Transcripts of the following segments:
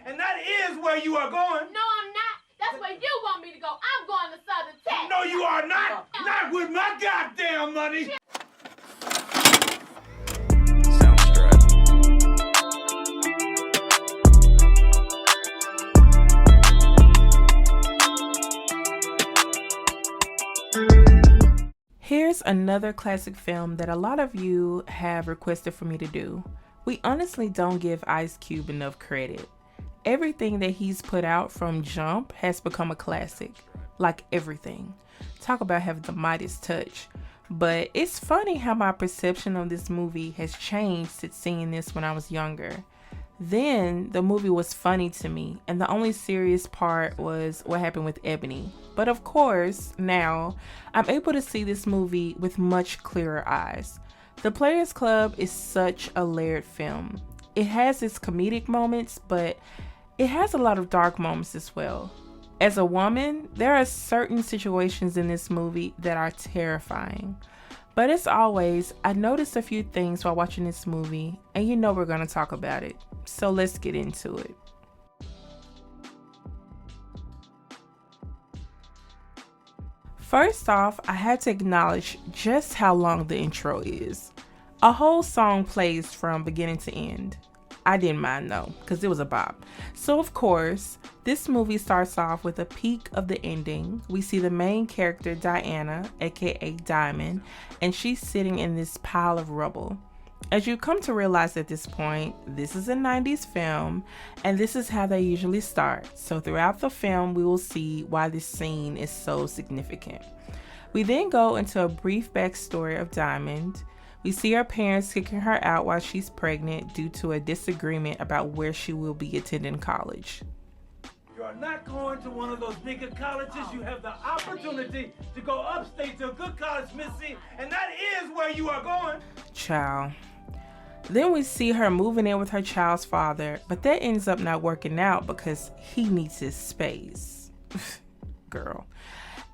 and that is where you are going. No, I'm not. That's where you want me to go. I'm going to Southern Tech. No, you are not. Not with my goddamn money. Here's another classic film that a lot of you have requested for me to do. We honestly don't give Ice Cube enough credit. Everything that he's put out from Jump has become a classic. Like everything. Talk about having the Midas touch. But it's funny how my perception of this movie has changed since seeing this when I was younger. Then the movie was funny to me, and the only serious part was what happened with Ebony. But of course, now I'm able to see this movie with much clearer eyes. The Players Club is such a layered film. It has its comedic moments, but it has a lot of dark moments as well. As a woman, there are certain situations in this movie that are terrifying. But as always, I noticed a few things while watching this movie, and you know we're going to talk about it. So let's get into it. First off, I had to acknowledge just how long the intro is. A whole song plays from beginning to end. I didn't mind though, because it was a bop. So of course, this movie starts off with a peek of the ending. We see the main character, Diana, aka Diamond, and she's sitting in this pile of rubble. As you come to realize at this point, this is a 90s film, and this is how they usually start. So throughout the film, we will see why this scene is so significant. We then go into a brief backstory of Diamond. We see her parents kicking her out while she's pregnant due to a disagreement about where she will be attending college. You are not going to one of those bigger colleges. You have the opportunity to go upstate to a good college, Missy, and that is where you are going. Child. Then we see her moving in with her child's father, but that ends up not working out because he needs his space. Girl.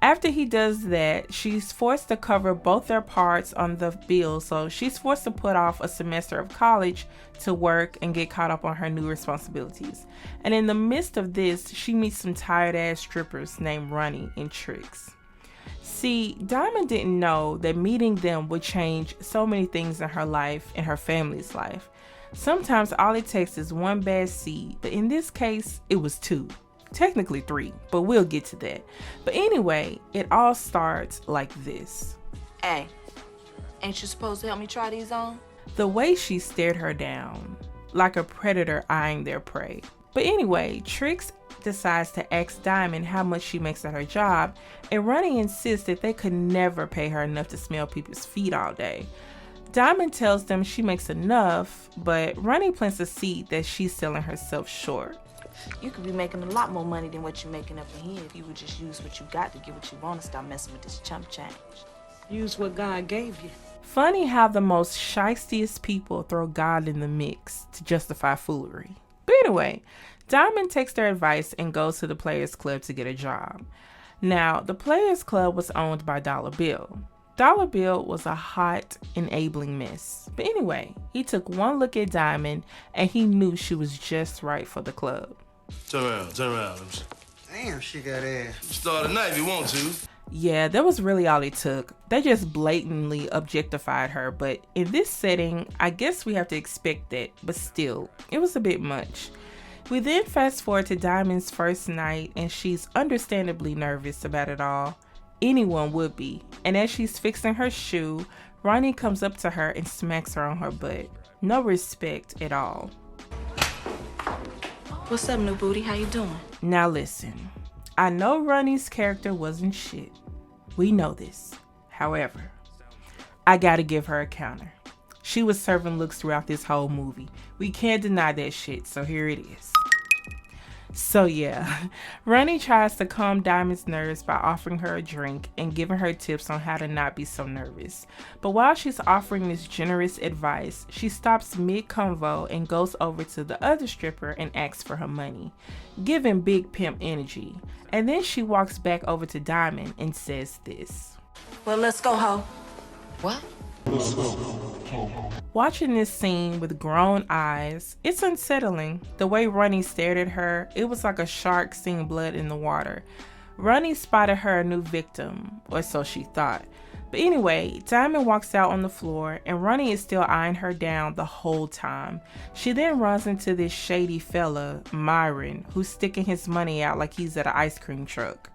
After he does that, she's forced to cover both their parts on the bill, so she's forced to put off a semester of college to work and get caught up on her new responsibilities. And in the midst of this, she meets some tired-ass strippers named Ronnie and Trix. See, Diamond didn't know that meeting them would change so many things in her life and her family's life. Sometimes all it takes is one bad seed, but in this case, it was two. Technically 3, but we'll get to that. But anyway, it all starts like this. Hey, ain't you supposed to help me try these on? The way she stared her down, like a predator eyeing their prey. But anyway, Trix decides to ask Diamond how much she makes at her job, and Ronnie insists that they could never pay her enough to smell people's feet all day. Diamond tells them she makes enough, but Ronnie plants a seed that she's selling herself short. You could be making a lot more money than what you're making up in here if you would just use what you got to get what you want and stop messing with this chump change. Use what God gave you. Funny how the most shystiest people throw God in the mix to justify foolery. But anyway, Diamond takes their advice and goes to the Players Club to get a job. Now, the Players Club was owned by Dollar Bill. Dollar Bill was a hot, enabling mess. But anyway, he took one look at Diamond and he knew she was just right for the club. Turn around. Damn, she got ass. Start a knife if you want to. Yeah, that was really all it took. They just blatantly objectified her, but in this setting, I guess we have to expect that, but still, it was a bit much. We then fast forward to Diamond's first night, and she's understandably nervous about it all. Anyone would be. And as she's fixing her shoe, Ronnie comes up to her and smacks her on her butt. No respect at all. What's up, new booty? How you doing? Now listen, I know Ronnie's character wasn't shit. We know this. However, I gotta give her a counter. She was serving looks throughout this whole movie. We can't deny that shit, so here it is. So yeah, Ronnie tries to calm Diamond's nerves by offering her a drink and giving her tips on how to not be so nervous. But while she's offering this generous advice, she stops mid-convo and goes over to the other stripper and asks for her money, giving big pimp energy. And then she walks back over to Diamond and says this. Well, let's go, ho. What? Watching this scene with grown eyes, it's unsettling. The way Ronnie stared at her, it was like a shark seeing blood in the water. Ronnie spotted her a new victim, or so she thought. But anyway, Diamond walks out on the floor and Ronnie is still eyeing her down the whole time. She then runs into this shady fella, Myron, who's sticking his money out like he's at an ice cream truck.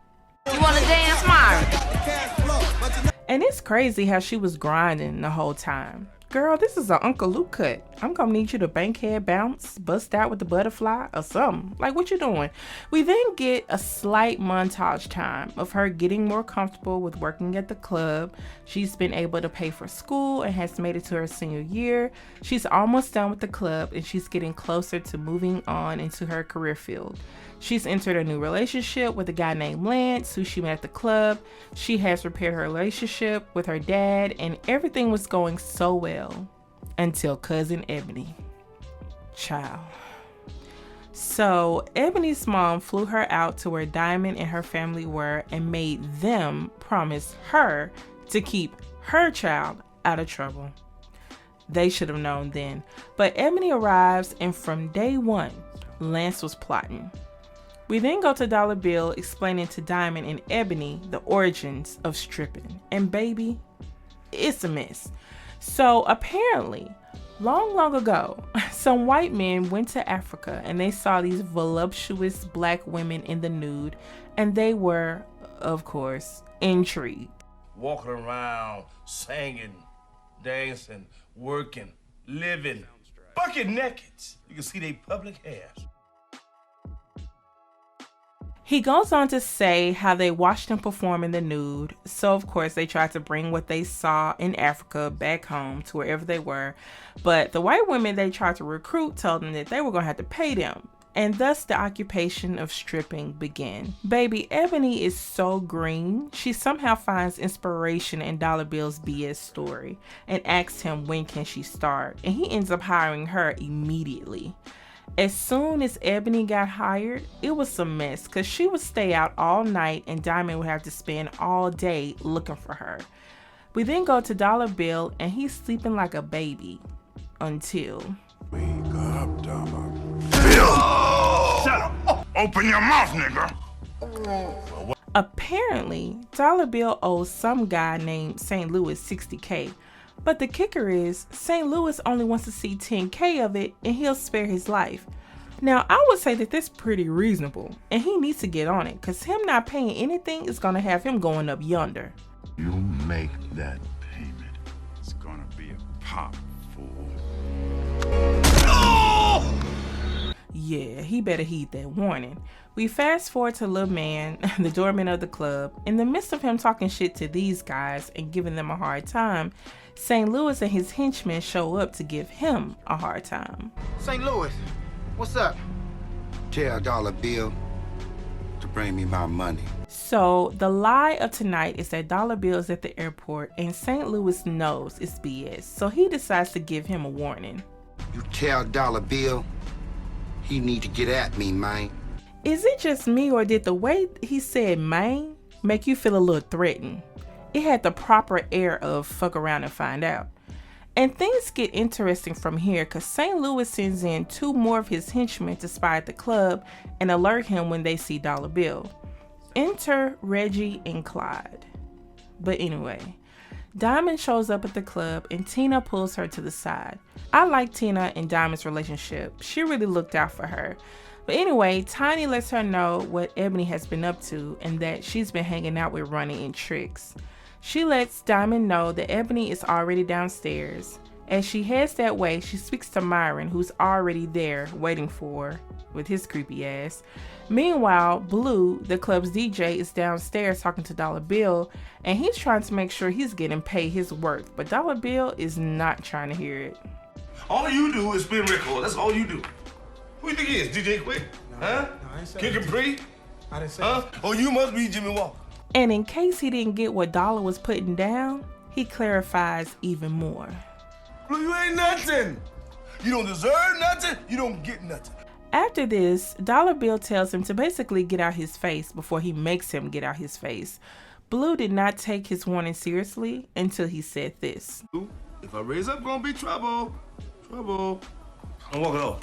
You wanna dance, Myron? And it's crazy how she was grinding the whole time. Girl, this is an Uncle Luke cut. I'm gonna need you to bankhead bounce, bust out with the butterfly, or something. Like, what you doing? We then get a slight montage time of her getting more comfortable with working at the club. She's been able to pay for school and has made it to her senior year. She's almost done with the club and she's getting closer to moving on into her career field. She's entered a new relationship with a guy named Lance, who she met at the club. She has repaired her relationship with her dad, and everything was going so well until cousin Ebony. Child. So Ebony's mom flew her out to where Diamond and her family were and made them promise her to keep her child out of trouble. They should have known then. But Ebony arrives, and from day one, Lance was plotting. We then go to Dollar Bill explaining to Diamond and Ebony the origins of stripping. And baby, it's a mess. So apparently, long ago, some white men went to Africa and they saw these voluptuous black women in the nude, and they were, of course, intrigued. Walking around, singing, dancing, working, living, bucket naked. You can see they public hairs. He goes on to say how they watched him perform in the nude, so of course they tried to bring what they saw in Africa back home to wherever they were, but the white women they tried to recruit told them that they were going to have to pay them, and thus the occupation of stripping began. Baby, Ebony is so green, she somehow finds inspiration in Dollar Bill's BS story and asks him when can she start, and he ends up hiring her immediately. As soon as Ebony got hired, it was a mess because she would stay out all night and Diamond would have to spend all day looking for her. We then go to Dollar Bill and he's sleeping like a baby until... Wake up, Dollar Bill! Shut up! Open your mouth, nigga! Apparently, Dollar Bill owes some guy named St. Louis $60K. But the kicker is, St. Louis only wants to see $10K of it and he'll spare his life. Now, I would say that that's pretty reasonable and he needs to get on it because him not paying anything is going to have him going up yonder. You make that payment, it's gonna be a pop, fool. Yeah, he better heed that warning. We fast forward to Lil Man, the doorman of the club. In the midst of him talking shit to these guys and giving them a hard time, St. Louis and his henchmen show up to give him a hard time. St. Louis, what's up? Tell Dollar Bill to bring me my money. So the lie of tonight is that Dollar Bill is at the airport and St. Louis knows it's BS, so he decides to give him a warning. You tell Dollar Bill he need to get at me, man. Is it just me, or did the way he said man make you feel a little threatened? It had the proper air of fuck around and find out. And things get interesting from here because St. Louis sends in 2 more of his henchmen to spy at the club and alert him when they see Dollar Bill. Enter Reggie and Clyde. But anyway, Diamond shows up at the club and Tina pulls her to the side. I like Tina and Diamond's relationship. She really looked out for her. But anyway, Tiny lets her know what Ebony has been up to and that she's been hanging out with Ronnie and Trix. She lets Diamond know that Ebony is already downstairs. As she heads that way, she speaks to Myron, who's already there waiting for her with his creepy ass. Meanwhile, Blue, the club's DJ, is downstairs talking to Dollar Bill, and he's trying to make sure he's getting paid his worth, but Dollar Bill is not trying to hear it. All you do is spin records. That's all you do. Who you think he is? DJ Quick? Huh? Kid Capri? I didn't say Huh? Oh, you must be Jimmy Walker. And in case he didn't get what Dollar was putting down, he clarifies even more. Blue, you ain't nothing. You don't deserve nothing. You don't get nothing. After this, Dollar Bill tells him to basically get out his face before he makes him get out his face. Blue did not take his warning seriously until he said this. If I raise up, gonna be trouble. Trouble. I'm walking off.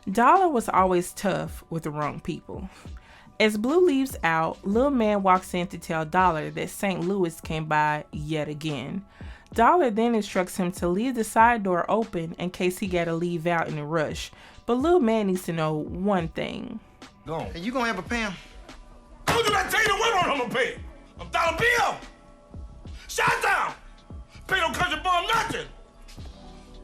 Dollar was always tough with the wrong people. As Blue leaves out, Lil Man walks in to tell Dollar that St. Louis came by yet again. Dollar then instructs him to leave the side door open in case he gotta leave out in a rush. But Lil Man needs to know one thing. Go on. Hey, you gonna ever pay him? Who did I tell you to wait on? I'm gonna pay. I'm Dollar Bill. Shut down. Pay no country bum nothing.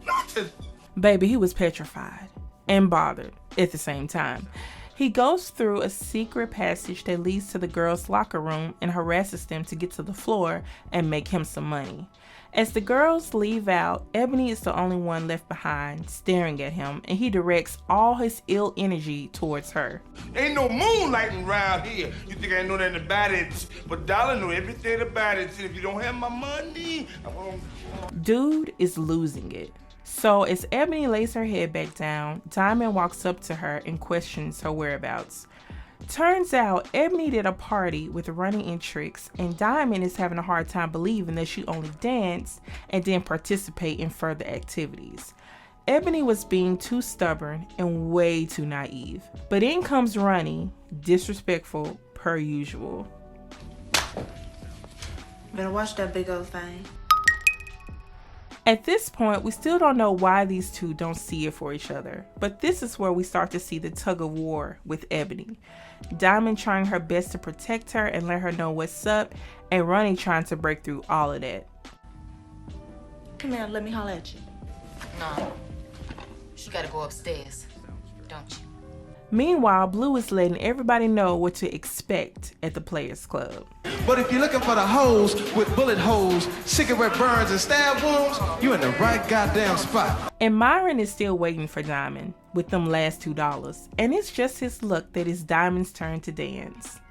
Nothing. Baby, he was petrified and bothered at the same time. He goes through a secret passage that leads to the girls' locker room and harasses them to get to the floor and make him some money. As the girls leave out, Ebony is the only one left behind, staring at him, and he directs all his ill energy towards her. Ain't no moonlighting around here. You think I know nothing about it? But Dollar knew everything about it. If you don't have my money, I won't. Dude is losing it. So as Ebony lays her head back down, Diamond walks up to her and questions her whereabouts. Turns out Ebony did a party with Ronnie and Trix, and Diamond is having a hard time believing that she only danced and didn't participate in further activities. Ebony was being too stubborn and way too naive. But in comes Ronnie, disrespectful per usual. Better watch that big old thing. At this point, we still don't know why these two don't see it for each other, but this is where we start to see the tug of war with Ebony. Diamond trying her best to protect her and let her know what's up, and Ronnie trying to break through all of that. Come here, let me holler at you. No, you gotta go upstairs, don't you? Meanwhile, Blue is letting everybody know what to expect at the Players Club. But if you're looking for the hoes with bullet holes, cigarette burns, and stab wounds, you're in the right goddamn spot. And Myron is still waiting for Diamond with them last $2, and it's just his luck that it's Diamond's turn to dance.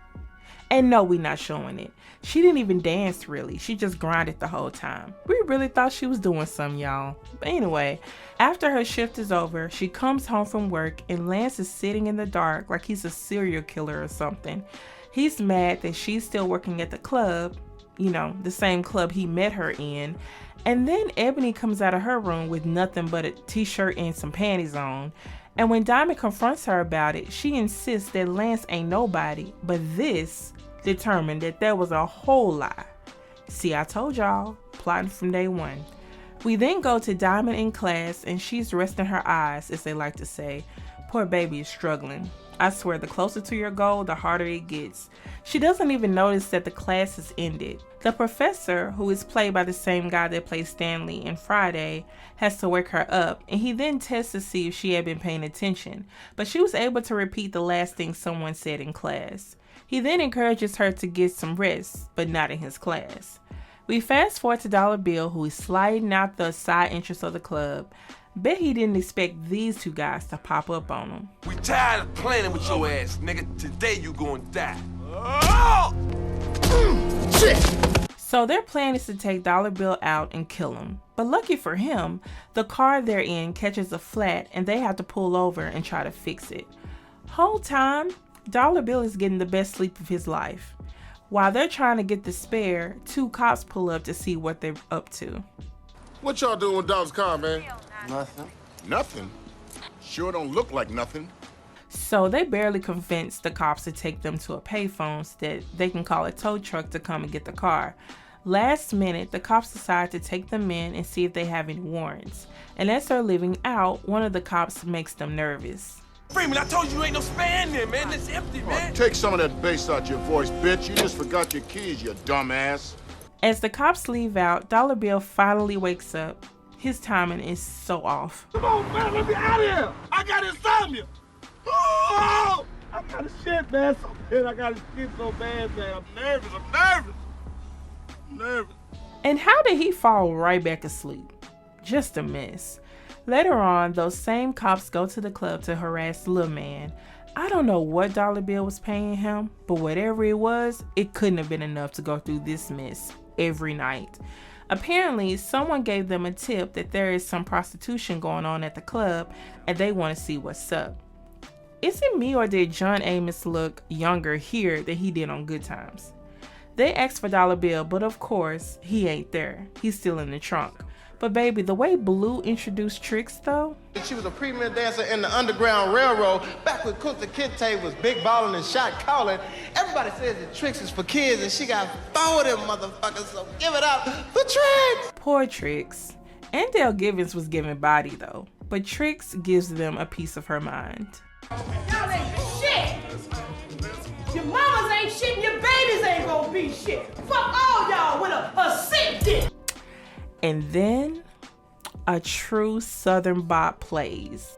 And no, we're not showing it. She didn't even dance really, she just grinded the whole time. We really thought she was doing something, y'all. But anyway, after her shift is over, she comes home from work and Lance is sitting in the dark like he's a serial killer or something. He's mad that she's still working at the club, you know, the same club he met her in. And then Ebony comes out of her room with nothing but a t-shirt and some panties on. And when Diamond confronts her about it, she insists that Lance ain't nobody, but this determined that there was a whole lie. See, I told y'all, plotting from day one. We then go to Diamond in class and she's resting her eyes, as they like to say. Poor baby is struggling. I swear, the closer to your goal, the harder it gets. She doesn't even notice that the class has ended. The professor, who is played by the same guy that plays Stanley in Friday, has to wake her up, and he then tests to see if she had been paying attention, but she was able to repeat the last thing someone said in class. He then encourages her to get some rest, but not in his class. We fast forward to Dollar Bill, who is sliding out the side entrance of the club. Bet he didn't expect these two guys to pop up on him. We tired of playing with your ass, nigga. Today you gonna die. Oh! Shit! So their plan is to take Dollar Bill out and kill him. But lucky for him, the car they're in catches a flat and they have to pull over and try to fix it. Whole time, Dollar Bill is getting the best sleep of his life. While they're trying to get the spare, two cops pull up to see what they're up to. What y'all doing with Dollar's car, man? Nothing. Nothing? Sure don't look like nothing. So they barely convince the cops to take them to a payphone so that they can call a tow truck to come and get the car. Last minute, the cops decide to take them in and see if they have any warrants. And as they're leaving out, one of the cops makes them nervous. Freeman, I told you ain't no spare in there, man. It's empty, man. Take some of that bass out your voice, bitch. You just forgot your keys, you dumbass. As the cops leave out, Dollar Bill finally wakes up. His timing is so off. Come on, man, let me out of here. I got insomnia. Oh, I got a shit, man. So bad. I got a shit so bad, man. I'm nervous. And how did he fall right back asleep? Just a mess. Later on, those same cops go to the club to harass Lil Man. I don't know what Dollar Bill was paying him, but whatever it was, it couldn't have been enough to go through this mess every night. Apparently, someone gave them a tip that there is some prostitution going on at the club and they want to see what's up. Is it me or did John Amos look younger here than he did on Good Times? They ask for Dollar Bill, but of course, he ain't there. He's still in the trunk. But baby, the way Blue introduced Trix though. She was a premier dancer in the Underground Railroad, back when Kunta Kinte was big ballin' and shot calling. Everybody says that Trix is for kids, and she got 4 of them motherfuckers, so give it up for Trix! Poor Trix. Andale Givens was given body though, but Trix gives them a piece of her mind. Y'all ain't shit! Your mamas ain't shit and your babies ain't gonna be shit. Fuck all y'all with a sick dick! And then a true Southern bop plays.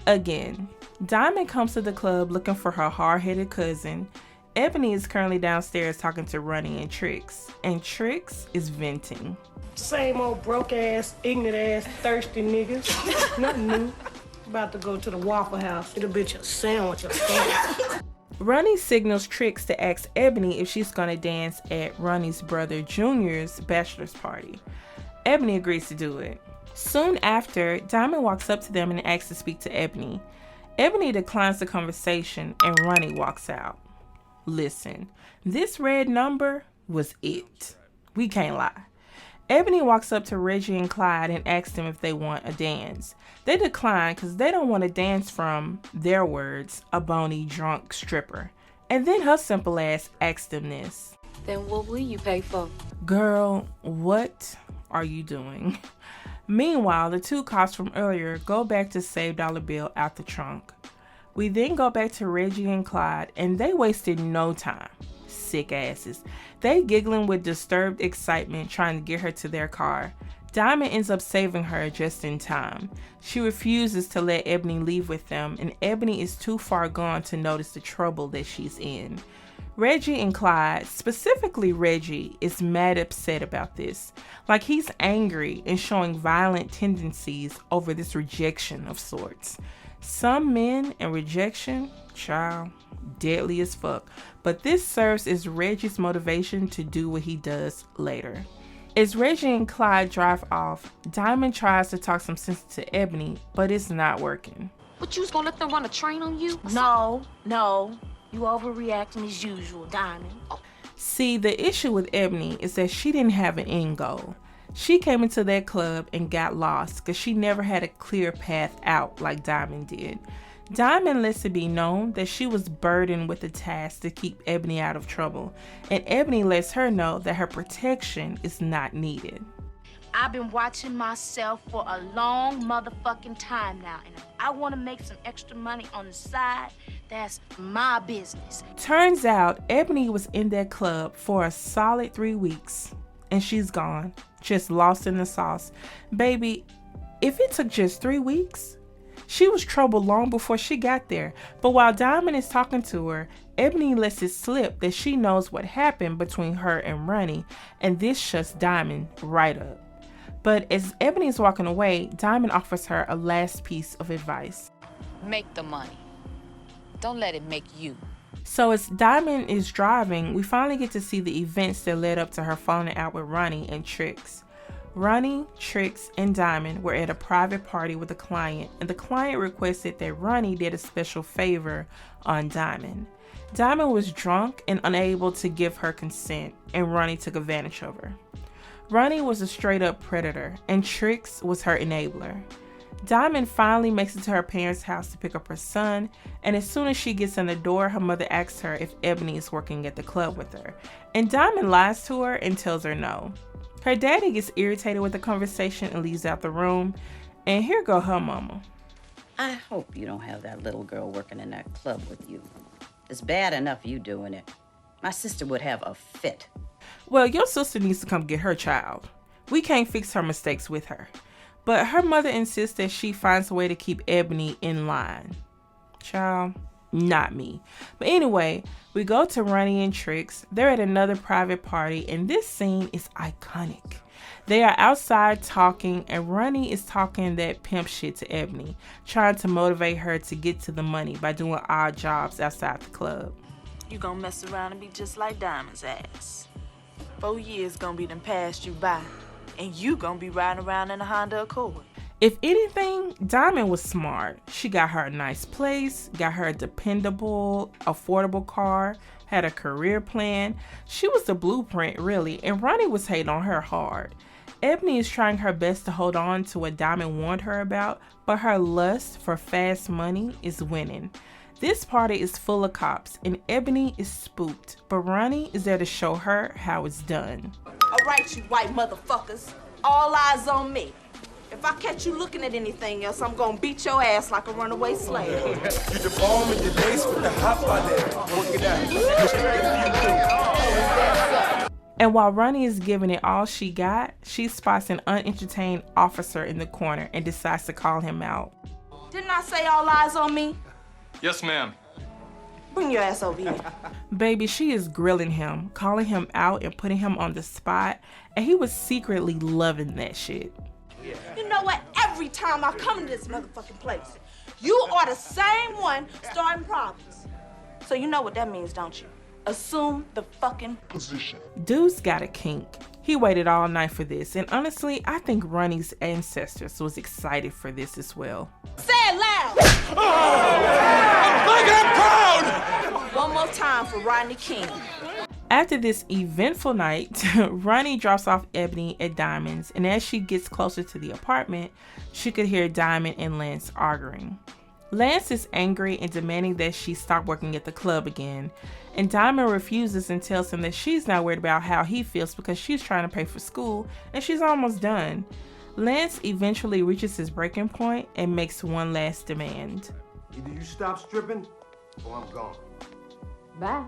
Again, Diamond comes to the club looking for her hard-headed cousin. Ebony is currently downstairs talking to Ronnie and Trix is venting. Same old broke ass, ignorant ass, thirsty niggas. Nothing new. About to go to the Waffle House. Get a bitch a sandwich or something. Ronnie signals Trix to ask Ebony if she's gonna dance at Ronnie's brother Junior's bachelor's party. Ebony agrees to do it. Soon after, Diamond walks up to them and asks to speak to Ebony. Ebony declines the conversation and Ronnie walks out. Listen, this red number was it. We can't lie. Ebony walks up to Reggie and Clyde and asks them if they want a dance. They decline because they don't want to dance from, their words, a bony, drunk stripper. And then her simple ass asks them this. Then what will you pay for? Girl, what are you doing? Meanwhile, the 2 cops from earlier go back to save Dollar Bill out the trunk. We then go back to Reggie and Clyde, and they wasted no time. Sick asses. They giggling with disturbed excitement trying to get her to their car. Diamond ends up saving her just in time. She refuses to let Ebony leave with them, and Ebony is too far gone to notice the trouble that she's in. Reggie and Clyde, specifically Reggie, is mad upset about this. Like he's angry and showing violent tendencies over this rejection of sorts. Some men and rejection, child, deadly as fuck. But this serves as Reggie's motivation to do what he does later. As Reggie and Clyde drive off, Diamond tries to talk some sense to Ebony, but it's not working. But you was gonna let them run a train on you? No. You overreacting as usual, Diamond. See, the issue with Ebony is that she didn't have an end goal. She came into that club and got lost because she never had a clear path out like Diamond did. Diamond lets it be known that she was burdened with the task to keep Ebony out of trouble, and Ebony lets her know that her protection is not needed. I've been watching myself for a long motherfucking time now, and if I want to make some extra money on the side, that's my business. Turns out Ebony was in that club for a solid 3 weeks, and she's gone, just lost in the sauce. Baby, if it took just 3 weeks, she was trouble long before she got there. But while Diamond is talking to her, Ebony lets it slip that she knows what happened between her and Ronnie, and this shuts Diamond right up. But as Ebony is walking away, Diamond offers her a last piece of advice. Make the money. Don't let it make you. So as Diamond is driving, we finally get to see the events that led up to her falling out with Ronnie and Trix. Ronnie, Trix, and Diamond were at a private party with a client, and the client requested that Ronnie did a special favor on Diamond. Diamond was drunk and unable to give her consent, and Ronnie took advantage of her. Ronnie was a straight-up predator, and Trix was her enabler. Diamond finally makes it to her parents' house to pick up her son, and as soon as she gets in the door, her mother asks her if Ebony is working at the club with her, and Diamond lies to her and tells her no. Her daddy gets irritated with the conversation and leaves out the room, and here go her mama. I hope you don't have that little girl working in that club with you. It's bad enough you doing it. My sister would have a fit. Well, your sister needs to come get her child. We can't fix her mistakes with her. But her mother insists that she finds a way to keep Ebony in line. Child, not me. But anyway, we go to Ronnie and Trix. They're at another private party, and this scene is iconic. They are outside talking, and Ronnie is talking that pimp shit to Ebony, trying to motivate her to get to the money by doing odd jobs outside the club. You gonna mess around and be just like Diamond's ass. 4 years gonna be done passed you by, and you gonna be riding around in a Honda Accord. If anything, Diamond was smart. She got her a nice place, got her a dependable, affordable car, had a career plan. She was the blueprint, really, and Ronnie was hating on her hard. Ebony is trying her best to hold on to what Diamond warned her about, but her lust for fast money is winning. This party is full of cops, and Ebony is spooked, but Ronnie is there to show her how it's done. All right, you white motherfuckers. All eyes on me. If I catch you looking at anything else, I'm gonna beat your ass like a runaway slave. Get the bomb and the lace with the hot by there. Work it out. And while Ronnie is giving it all she got, she spots an unentertained officer in the corner and decides to call him out. Didn't I say all eyes on me? Yes, ma'am. Bring your ass over here. Baby, she is grilling him, calling him out and putting him on the spot, and he was secretly loving that shit. You know what? Every time I come to this motherfucking place, you are the same one starting problems. So you know what that means, don't you? Assume the fucking position. Dude's got a kink. He waited all night for this, and honestly, I think Ronnie's ancestors was excited for this as well. Say it loud! Look, I'm proud! One more time for Rodney King. After this eventful night, Ronnie drops off Ebony at Diamond's, and as she gets closer to the apartment, she could hear Diamond and Lance arguing. Lance is angry and demanding that she stop working at the club again, and Diamond refuses and tells him that she's not worried about how he feels because she's trying to pay for school and she's almost done. Lance eventually reaches his breaking point and makes one last demand. Either you stop stripping or I'm gone. Bye.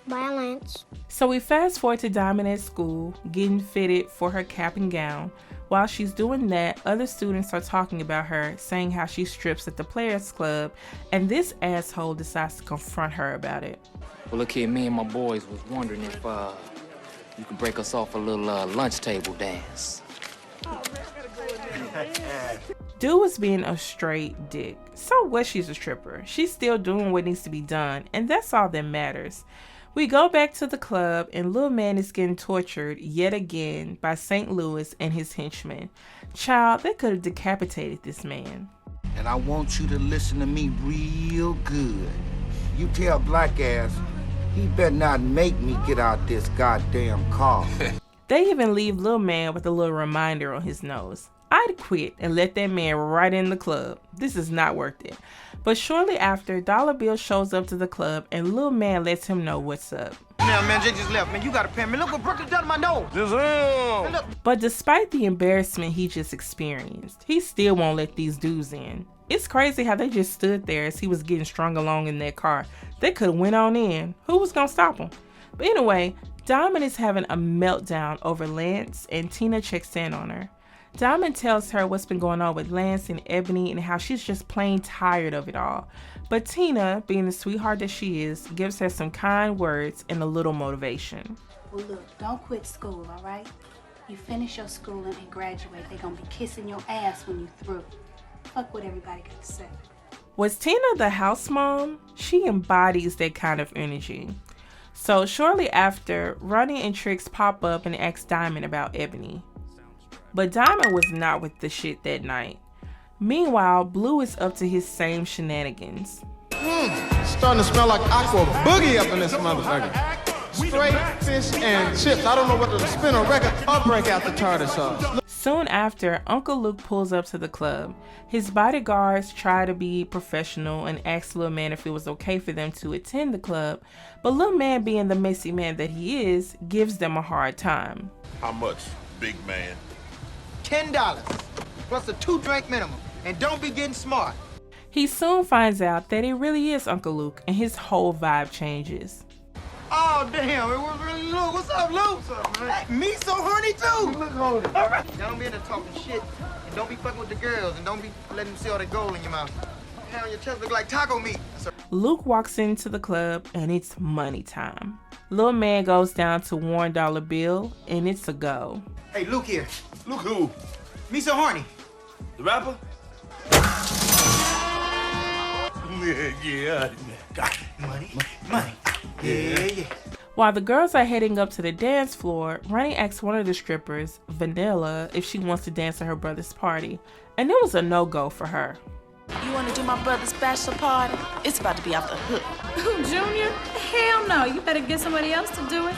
Bye, Lance. So we fast forward to Diamond at school, getting fitted for her cap and gown. While she's doing that, other students are talking about her, saying how she strips at the Players Club, and this asshole decides to confront her about it. Well, look here, me and my boys was wondering if you could break us off a little lunch table dance. Dude was being a straight dick. So what, she's a stripper. She's still doing what needs to be done, and that's all that matters. We go back to the club, and Lil Man is getting tortured yet again by St. Louis and his henchmen. Child, they could have decapitated this man. And I want you to listen to me real good. You tell Black Ass, he better not make me get out this goddamn car. They even leave Lil Man with a little reminder on his nose. I'd quit and let that man right in the club. This is not worth it. But shortly after, Dollar Bill shows up to the club and Lil Man lets him know what's up. Now, man, Jay just left, man. You gotta pay me. Look what Brooke has done to my nose. But despite the embarrassment he just experienced, he still won't let these dudes in. It's crazy how they just stood there as he was getting strung along in that car. They could have went on in. Who was gonna stop him? But anyway, Diamond is having a meltdown over Lance and Tina checks in on her. Diamond tells her what's been going on with Lance and Ebony and how she's just plain tired of it all. But Tina, being the sweetheart that she is, gives her some kind words and a little motivation. Well, look, don't quit school, all right? You finish your schooling and graduate, they're gonna be kissing your ass when you through. Fuck what everybody got to say. Was Tina the house mom? She embodies that kind of energy. So shortly after, Ronnie and Trix pop up and ask Diamond about Ebony. But Diamond was not with the shit that night. Meanwhile, Blue is up to his same shenanigans. Starting to smell like aqua boogie up in this motherfucker. Straight fish and chips. I don't know whether to spin a record or break out the tartar sauce. Soon after, Uncle Luke pulls up to the club. His bodyguards try to be professional and ask Lil Man if it was okay for them to attend the club, but Lil Man, being the messy man that he is, gives them a hard time. How much, big man? $10 plus a 2-drink minimum, and don't be getting smart. He soon finds out that it really is Uncle Luke, and his whole vibe changes. Oh damn, it was really Luke. What's up, Luke? What's up, man? Hey, me so horny too. You look horny. All right. Y'all don't be in there talking shit, and don't be fucking with the girls, and don't be letting them see all that gold in your mouth. Now your chest look like taco meat. Luke walks into the club, and it's money time. Lil Man goes down to warn Dollar Bill, and it's a go. Hey, Luke here. Luke who? Me so horny. The rapper? Yeah. Got money. Yeah. While the girls are heading up to the dance floor, Ronnie asks one of the strippers, Vanilla, if she wants to dance at her brother's party, and it was a no-go for her. You want to do my brother's bachelor party? It's about to be off the hook. Who, Junior? Hell no, you better get somebody else to do it.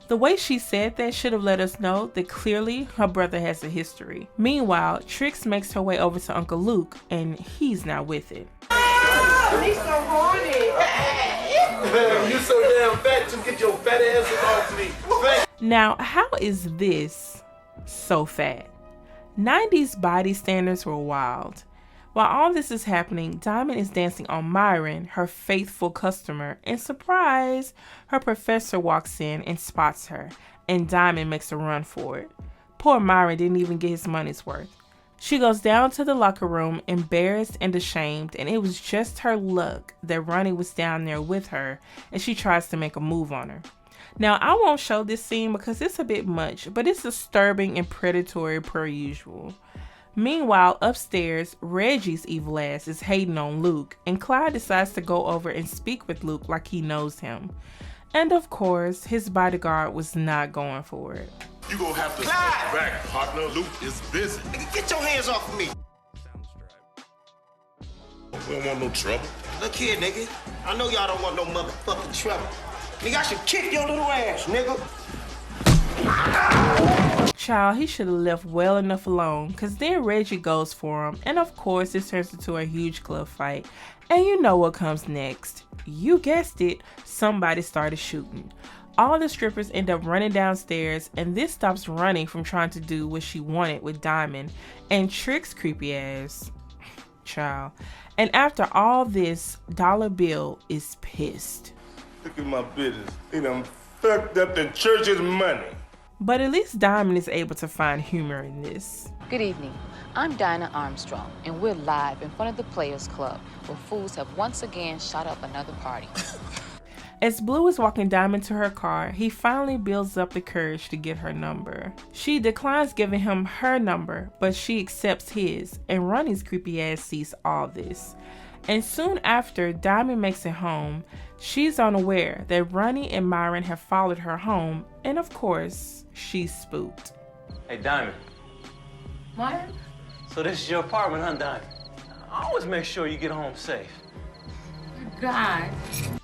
The way she said that should have let us know that clearly her brother has a history. Meanwhile, Trix makes her way over to Uncle Luke, and he's not with it. He's so horny. You so damn fat, just get your fat ass off me. Now, how is this so fat? 90s body standards were wild. While all this is happening, Diamond is dancing on Myron, her faithful customer, and surprise, her professor walks in and spots her, and Diamond makes a run for it. Poor Myron didn't even get his money's worth. She goes down to the locker room, embarrassed and ashamed, and it was just her luck that Ronnie was down there with her, and she tries to make a move on her. Now, I won't show this scene because it's a bit much, but it's disturbing and predatory per usual. Meanwhile, upstairs, Reggie's evil ass is hating on Luke, and Clyde decides to go over and speak with Luke like he knows him. And of course, his bodyguard was not going for it. You gonna have to step back, partner. Luke is busy. Nigga, get your hands off of me. We don't want no trouble. Look here, nigga. I know y'all don't want no motherfucking trouble. Nigga, I should kick your little ass, nigga. Child, he should have left well enough alone, cause then Reggie goes for him, and of course it turns into a huge club fight. And you know what comes next. You guessed it, somebody started shooting. All the strippers end up running downstairs, and this stops Ronnie from trying to do what she wanted with Diamond, and Trix creepy ass. Child. And after all this, Dollar Bill is pissed. Look at my business. They done fucked up the church's money. But at least Diamond is able to find humor in this. Good evening. I'm Dinah Armstrong, and we're live in front of the Players Club, where fools have once again shot up another party. As Blue is walking Diamond to her car, he finally builds up the courage to get her number. She declines giving him her number, but she accepts his, and Ronnie's creepy ass sees all this. And soon after Diamond makes it home, she's unaware that Ronnie and Myron have followed her home, and of course, she's spooked. Hey, Diamond. Myron? So this is your apartment, huh, Diamond? I always make sure you get home safe. God.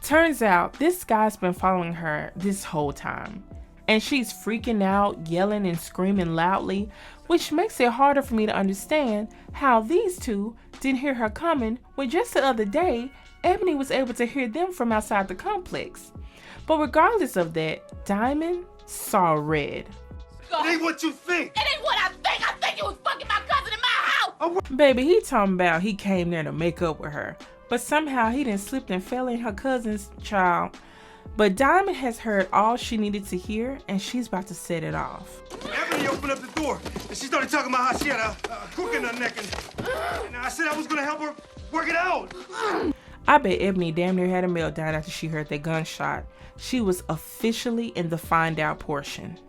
Turns out, this guy's been following her this whole time. And she's freaking out, yelling and screaming loudly, which makes it harder for me to understand how these two didn't hear her coming when just the other day, Ebony was able to hear them from outside the complex. But regardless of that, Diamond saw red. It ain't what you think. It ain't what I think. I think you was fucking my cousin in my house. Baby, he talking about he came there to make up with her. But somehow he done slipped and fell in her cousin's child. But Diamond has heard all she needed to hear, and she's about to set it off. Ebony opened up the door, and she started talking about how she had a crook in her neck, and I said I was gonna help her work it out. I bet Ebony damn near had a meltdown after she heard that gunshot. She was officially in the find out portion.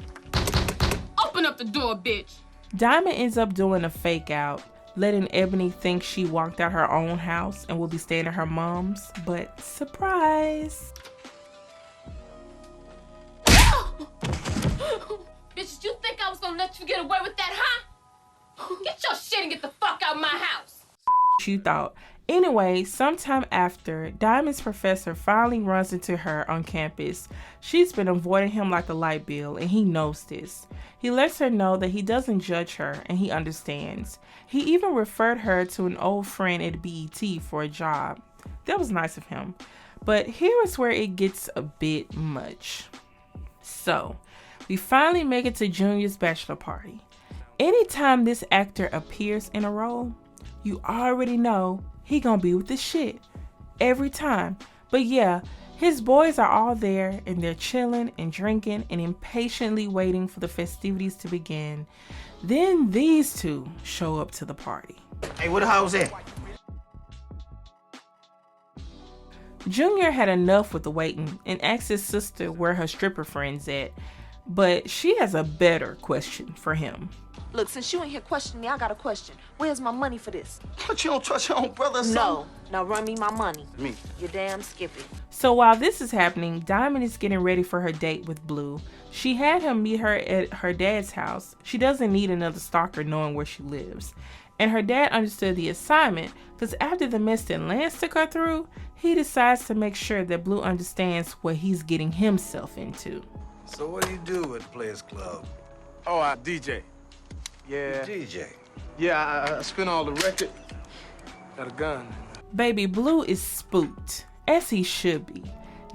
Open up the door, bitch. Diamond ends up doing a fake out, letting Ebony think she walked out her own house and will be staying at her mom's, but surprise. Bitch, did you think I was gonna let you get away with that, huh? Get your shit and get the fuck out of my house. You thought. Anyway, sometime after, Diamond's professor finally runs into her on campus. She's been avoiding him like a light bill, and he knows this. He lets her know that he doesn't judge her, and he understands. He even referred her to an old friend at BET for a job. That was nice of him. But here is where it gets a bit much. So, we finally make it to Junior's bachelor party. Anytime this actor appears in a role, you already know he gonna be with the shit. Every time. But yeah, his boys are all there and they're chilling and drinking and impatiently waiting for the festivities to begin. Then these two show up to the party. Hey, where the house at? Junior had enough with the waiting and asked his sister where her stripper friend's at. but she has a better question for him. Look, since you ain't here questioning me, I got a question. Where's my money for this? But you don't trust your own brother or something? No. Now run me my money. Me. You damn Skippy. So while this is happening, Diamond is getting ready for her date with Blue. She had him meet her at her dad's house. She doesn't need another stalker knowing where she lives. And her dad understood the assignment because after the mess that Lance took her through, he decides to make sure that Blue understands what he's getting himself into. So what do you do at the Players Club? Oh, I DJ. Yeah. DJ. Yeah, I spin all the record. Got a gun. Baby Blue is spooked, as he should be.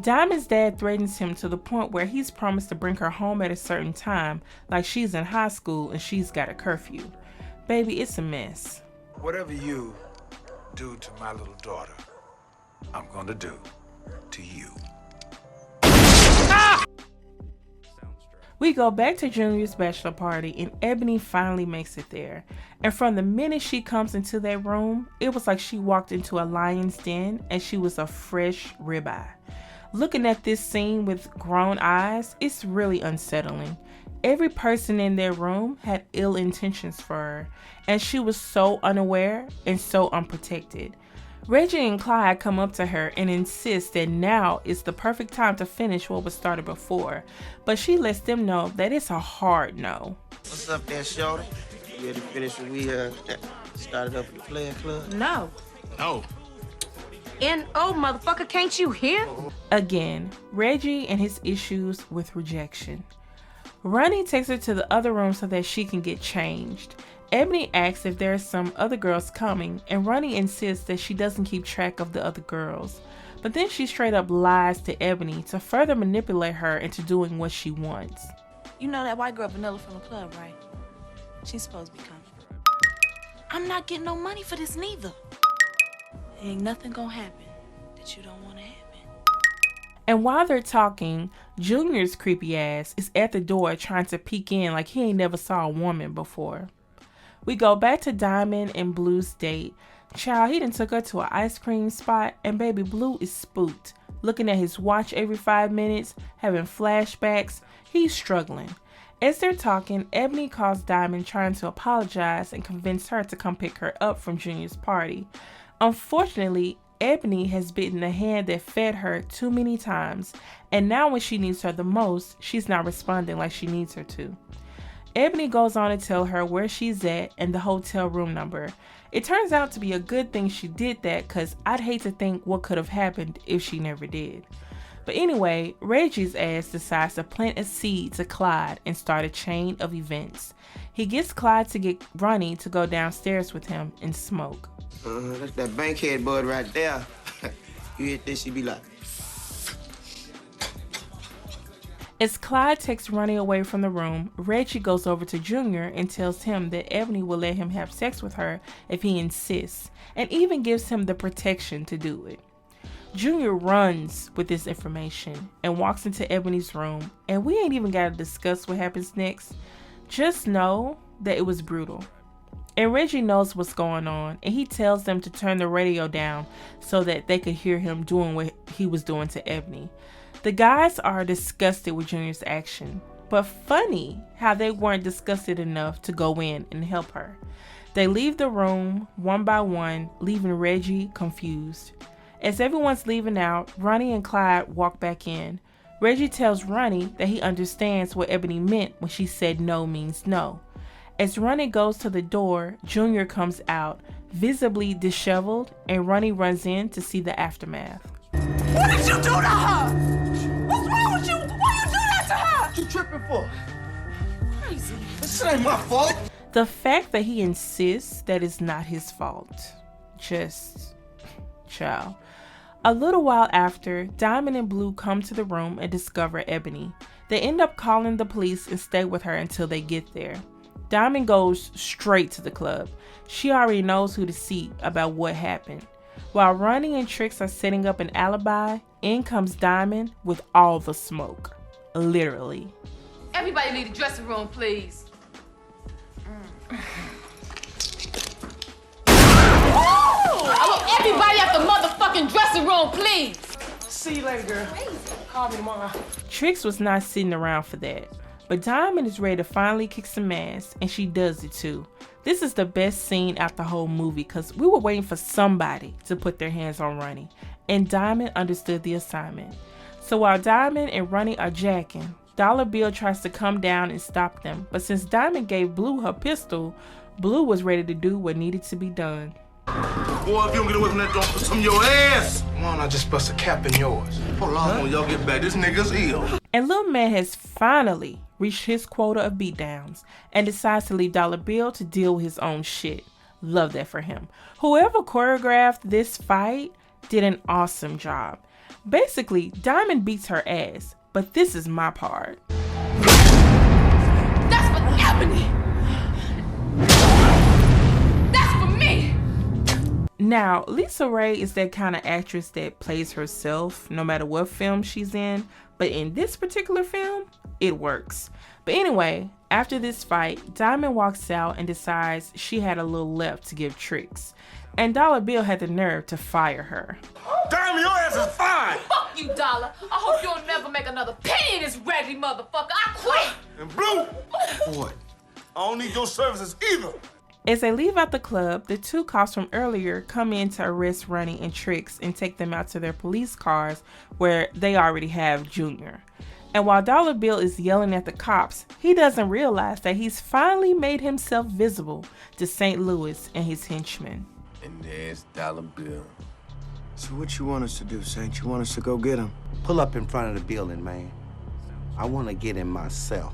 Diamond's dad threatens him to the point where he's promised to bring her home at a certain time, like she's in high school and she's got a curfew. Baby, it's a mess. Whatever you do to my little daughter, I'm gonna do to you. We go back to Junior's bachelor party and Ebony finally makes it there. And from the minute she comes into that room, it was like she walked into a lion's den and she was a fresh ribeye. Looking at this scene with grown eyes, it's really unsettling. Every person in their room had ill intentions for her, and she was so unaware and so unprotected. Reggie and Clyde come up to her and insist that now is the perfect time to finish what was started before, but she lets them know that it's a hard no. What's up there, shorty? You ready to finish what we started up at the Player Club? No. No. N.O. motherfucker, can't you hear? Again, Reggie and his issues with rejection. Ronnie takes her to the other room so that she can get changed. Ebony asks if there are some other girls coming, and Ronnie insists that she doesn't keep track of the other girls. But then she straight up lies to Ebony to further manipulate her into doing what she wants. You know that white girl Vanilla from the club, right? She's supposed to be coming. I'm not getting no money for this neither. Ain't nothing gonna happen that you don't want to happen. And while they're talking, Junior's creepy ass is at the door trying to peek in like he ain't never saw a woman before. We go back to Diamond and Blue's date. Child, he done took her to an ice cream spot and baby Blue is spooked. Looking at his watch every 5 minutes, having flashbacks, he's struggling. As they're talking, Ebony calls Diamond trying to apologize and convince her to come pick her up from Junior's party. Unfortunately, Ebony has bitten the hand that fed her too many times, and now when she needs her the most, she's not responding like she needs her to. Ebony goes on to tell her where she's at and the hotel room number. It turns out to be a good thing she did that because I'd hate to think what could have happened if she never did. But anyway, Reggie's ass decides to plant a seed to Clyde and start a chain of events. He gets Clyde to get Ronnie to go downstairs with him and smoke. That's that bankhead bud right there. You hit this, she be like... As Clyde takes Ronnie away from the room, Reggie goes over to Junior and tells him that Ebony will let him have sex with her if he insists, and even gives him the protection to do it. Junior runs with this information and walks into Ebony's room, and we ain't even got to discuss what happens next. Just know that it was brutal. And Reggie knows what's going on, and he tells them to turn the radio down so that they could hear him doing what he was doing to Ebony. The guys are disgusted with Junior's action, but funny how they weren't disgusted enough to go in and help her. They leave the room one by one, leaving Reggie confused. As everyone's leaving out, Ronnie and Clyde walk back in. Reggie tells Ronnie that he understands what Ebony meant when she said no means no. As Ronnie goes to the door, Junior comes out, visibly disheveled, and Ronnie runs in to see the aftermath. What did you do to her? What's wrong with you? Why you do that to her? What you tripping for? Crazy. This ain't my fault. The fact that he insists that it's not his fault. Just... child. A little while after, Diamond and Blue come to the room and discover Ebony. They end up calling the police and stay with her until they get there. Diamond goes straight to the club. She already knows who to see about what happened. While Ronnie and Trix are setting up an alibi, in comes Diamond with all the smoke. Literally. Everybody leave the dressing room, please. I want everybody at the motherfucking dressing room, please. See you later, girl. Call me tomorrow. Trix was not sitting around for that. But Diamond is ready to finally kick some ass, and she does it too. This is the best scene out the whole movie because we were waiting for somebody to put their hands on Ronnie, and Diamond understood the assignment. So while Diamond and Ronnie are jacking, Dollar Bill tries to come down and stop them, but since Diamond gave Blue her pistol, Blue was ready to do what needed to be done. Boy, if you don't get away from that door, put some in your ass. Come on, I just bust a cap in yours. Hold on, when y'all get back. This nigga's ill. And Lil Man has finally reached his quota of beatdowns and decides to leave Dollar Bill to deal with his own shit. Love that for him. Whoever choreographed this fight did an awesome job. Basically, Diamond beats her ass, but this is my part. That's for Ebony! That's for me! Now, Lisa Ray is that kind of actress that plays herself no matter what film she's in, but in this particular film, it works. But anyway, after this fight, Diamond walks out and decides she had a little left to give Trix. And Dollar Bill had the nerve to fire her. Diamond, your ass is fine! Fuck you, Dollar. I hope you'll never make another penny in this raggedy motherfucker. I quit! And Blue, boy, I don't need your services either. As they leave out the club, the two cops from earlier come in to arrest Ronnie and Trix and take them out to their police cars where they already have Junior. And while Dollar Bill is yelling at the cops, he doesn't realize that he's finally made himself visible to St. Louis and his henchmen. And there's Dollar Bill. So what you want us to do, Saint? You want us to go get him? Pull up in front of the building, man. I want to get him myself.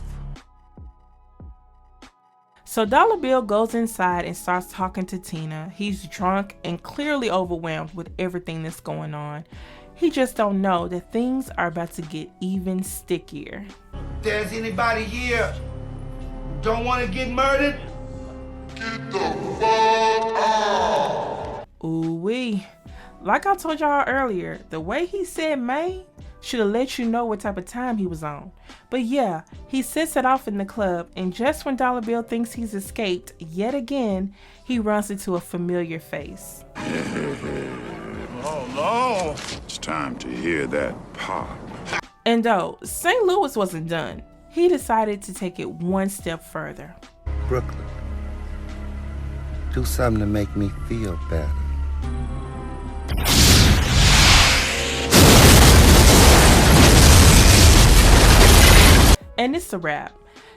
So Dollar Bill goes inside and starts talking to Tina. He's drunk and clearly overwhelmed with everything that's going on. He just don't know that things are about to get even stickier. There's anybody here don't want to get murdered? Get the fuck out! Ooh-wee. Like I told y'all earlier, the way he said May should have let you know what type of time he was on. But yeah, he sets it off in the club, and just when Dollar Bill thinks he's escaped yet again, he runs into a familiar face. Oh, no. It's time to hear that pop. And though St. Louis wasn't done, he decided to take it one step further. Brooklyn, do something to make me feel better. And it's a wrap.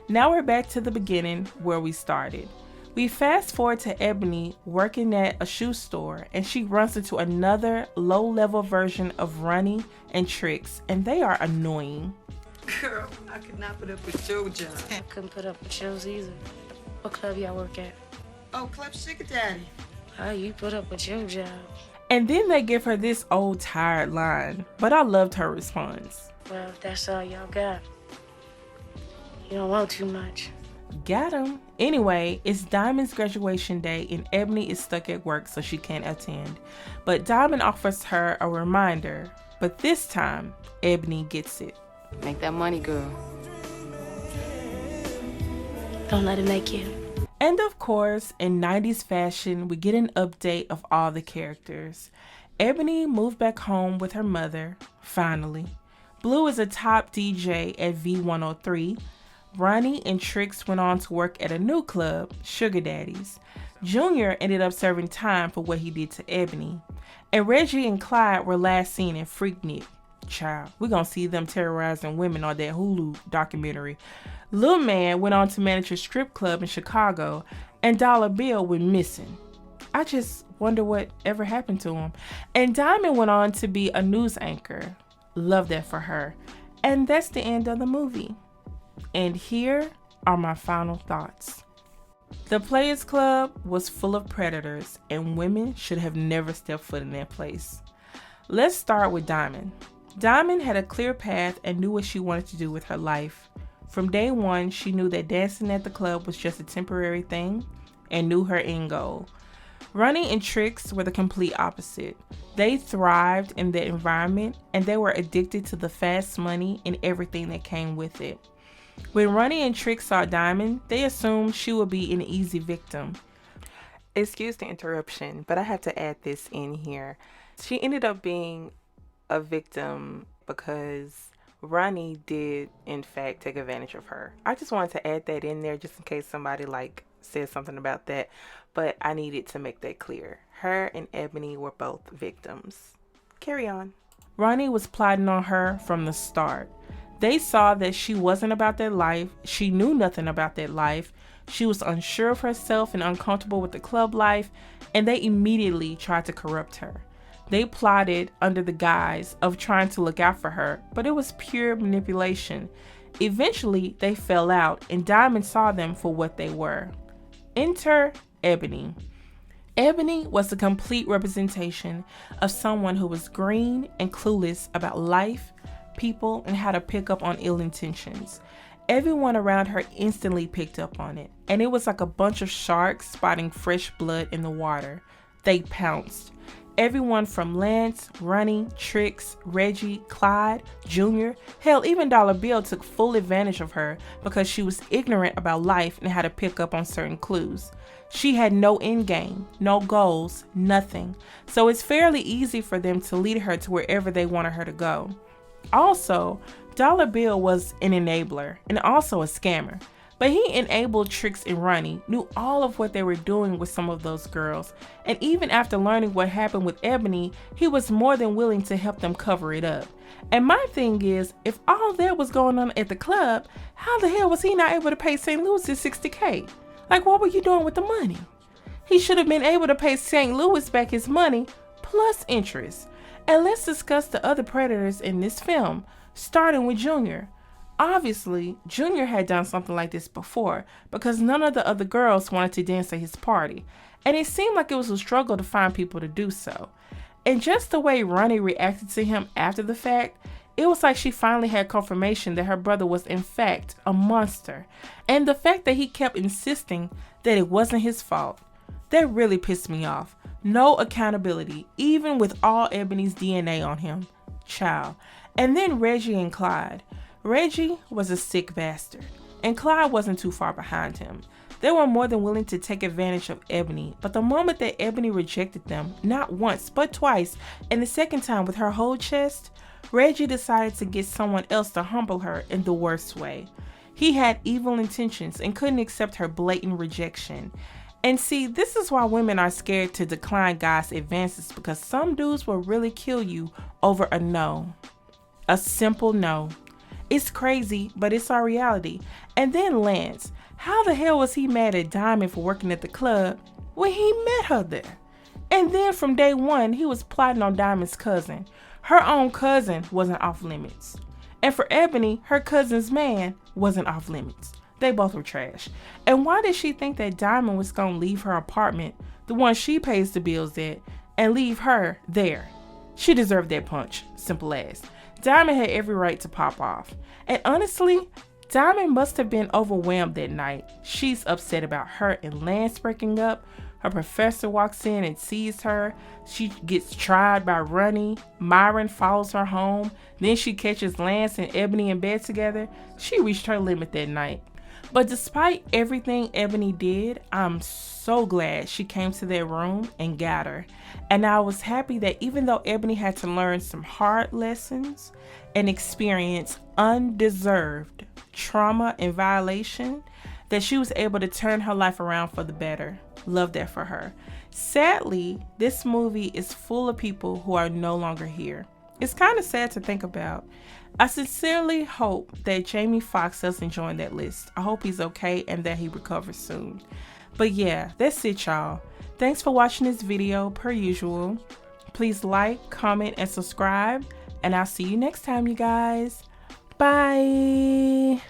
Now we're back to the beginning where we started. We fast forward to Ebony working at a shoe store, and she runs into another low-level version of Ronnie and Trix, and they are annoying. Girl, I could not put up with your job. I couldn't put up with yours either. What club y'all work at? Oh, Club Sugar Daddy. How you put up with your job? And then they give her this old tired line, but I loved her response. Well, if that's all y'all got, you don't want too much. Got him. Anyway, it's Diamond's graduation day and Ebony is stuck at work so she can't attend. But Diamond offers her a reminder, but this time, Ebony gets it. Make that money, girl. Don't let it make you. And of course, in 90s fashion, we get an update of all the characters. Ebony moved back home with her mother, finally. Blue is a top DJ at V103. Ronnie and Trix went on to work at a new club, Sugar Daddy's. Junior ended up serving time for what he did to Ebony. And Reggie and Clyde were last seen in Freaknik. Child, we're gonna see them terrorizing women on that Hulu documentary. Lil Man went on to manage a strip club in Chicago, and Dollar Bill went missing. I just wonder what ever happened to him. And Diamond went on to be a news anchor. Love that for her. And that's the end of the movie. And here are my final thoughts. The Players Club was full of predators, and women should have never stepped foot in that place. Let's start with Diamond. Diamond had a clear path and knew what she wanted to do with her life. From day one, she knew that dancing at the club was just a temporary thing and knew her end goal. Ronnie and Trix were the complete opposite. They thrived in the environment and they were addicted to the fast money and everything that came with it. When Ronnie and Trix saw Diamond, they assumed she would be an easy victim. Excuse the interruption, but I have to add this in here. She ended up being a victim because Ronnie did in fact take advantage of her. I just wanted to add that in there just in case somebody like said something about that, but I needed to make that clear. Her and Ebony were both victims. Carry on. Ronnie was plotting on her from the start. They saw that she wasn't about that life. She knew nothing about that life. She was unsure of herself and uncomfortable with the club life, and they immediately tried to corrupt her. They plotted under the guise of trying to look out for her, but it was pure manipulation. Eventually, they fell out, and Diamond saw them for what they were. Enter Ebony. Ebony was the complete representation of someone who was green and clueless about life, people, and how to pick up on ill intentions. Everyone around her instantly picked up on it, and it was like a bunch of sharks spotting fresh blood in the water. They pounced. Everyone from Lance, Ronnie, Trix, Reggie, Clyde, Junior, hell, even Dollar Bill took full advantage of her because she was ignorant about life and how to pick up on certain clues. She had no end game, no goals, nothing. So it's fairly easy for them to lead her to wherever they wanted her to go. Also, Dollar Bill was an enabler and also a scammer. But he enabled Trix and Ronnie, knew all of what they were doing with some of those girls, and even after learning what happened with Ebony, he was more than willing to help them cover it up. And my thing is, if all that was going on at the club, how the hell was he not able to pay St. Louis his $60K? Like, what were you doing with the money? He should have been able to pay St. Louis back his money plus interest. And let's discuss the other predators in this film, starting with Junior. Obviously, Junior had done something like this before because none of the other girls wanted to dance at his party, and it seemed like it was a struggle to find people to do so. And just the way Ronnie reacted to him after the fact, it was like she finally had confirmation that her brother was in fact a monster, and the fact that he kept insisting that it wasn't his fault, that really pissed me off. No accountability, even with all Ebony's DNA on him. Child. And then Reggie and Clyde. Reggie was a sick bastard, and Clyde wasn't too far behind him. They were more than willing to take advantage of Ebony, but the moment that Ebony rejected them, not once, but twice, and the second time with her whole chest, Reggie decided to get someone else to humble her in the worst way. He had evil intentions and couldn't accept her blatant rejection. And see, this is why women are scared to decline guys' advances, because some dudes will really kill you over a no. A simple no. It's crazy, but it's our reality. And then Lance. How the hell was he mad at Diamond for working at the club when he met her there? And then from day one, he was plotting on Diamond's cousin. Her own cousin wasn't off limits. And for Ebony, her cousin's man wasn't off limits. They both were trash. And why did she think that Diamond was going to leave her apartment, the one she pays the bills at, and leave her there? She deserved that punch. Simple as. Diamond had every right to pop off. And honestly, Diamond must have been overwhelmed that night. She's upset about her and Lance breaking up. Her professor walks in and sees her. She gets tried by Ronnie. Myron follows her home. Then she catches Lance and Ebony in bed together. She reached her limit that night. But despite everything Ebony did, I'm so glad she came to their room and got her. And I was happy that even though Ebony had to learn some hard lessons and experience undeserved trauma and violation, that she was able to turn her life around for the better. Love that for her. Sadly, this movie is full of people who are no longer here. It's kind of sad to think about. I sincerely hope that Jamie Foxx doesn't join that list. I hope he's okay and that he recovers soon. But yeah, that's it, y'all. Thanks for watching this video per usual. Please like, comment, and subscribe. And I'll see you next time, you guys. Bye.